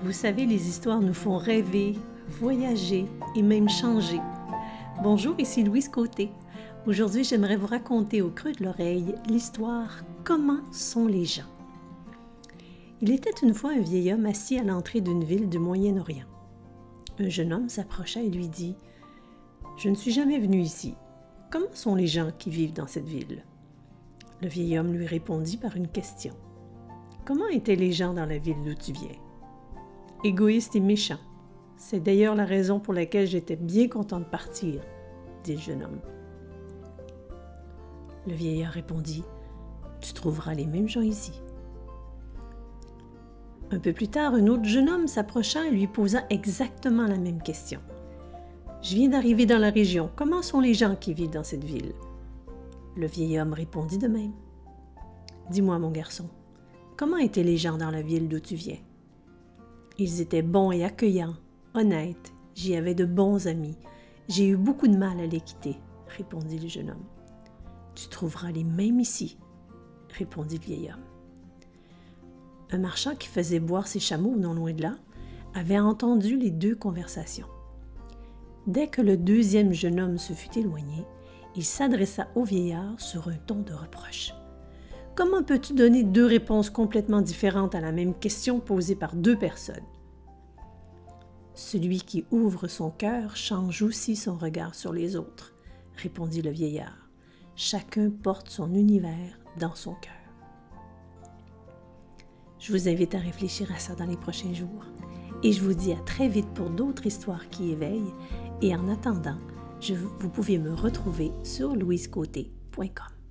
Vous savez, les histoires nous font rêver, voyager et même changer. Bonjour, ici Louise Côté. Aujourd'hui, j'aimerais vous raconter au creux de l'oreille l'histoire « Comment sont les gens ». Il était une fois un vieil homme assis à l'entrée d'une ville du Moyen-Orient. Un jeune homme s'approcha et lui dit « Je ne suis jamais venu ici. Comment sont les gens qui vivent dans cette ville ?» Le vieil homme lui répondit par une question. « Comment étaient les gens dans la ville d'où tu viens ?» « Égoïste et méchant. C'est d'ailleurs la raison pour laquelle j'étais bien content de partir, » dit le jeune homme. Le vieillard répondit « Tu trouveras les mêmes gens ici. » Un peu plus tard, un autre jeune homme s'approcha et lui posa exactement la même question. « Je viens d'arriver dans la région. Comment sont les gens qui vivent dans cette ville ?» Le vieil homme répondit de même. « Dis-moi, mon garçon, comment étaient les gens dans la ville d'où tu viens ?» « Ils étaient bons et accueillants, honnêtes. J'y avais de bons amis. J'ai eu beaucoup de mal à les quitter, » répondit le jeune homme. « Tu trouveras les mêmes ici, » répondit le vieil homme. Un marchand qui faisait boire ses chameaux non loin de là avait entendu les deux conversations. Dès que le deuxième jeune homme se fut éloigné, il s'adressa au vieillard sur un ton de reproche. « Comment peux-tu donner deux réponses complètement différentes à la même question posée par deux personnes? » « Celui qui ouvre son cœur change aussi son regard sur les autres, » répondit le vieillard. « Chacun porte son univers dans son cœur. » Je vous invite à réfléchir à ça dans les prochains jours. Et je vous dis à très vite pour d'autres histoires qui éveillent. Et en attendant, vous pouvez me retrouver sur louisecôté.com.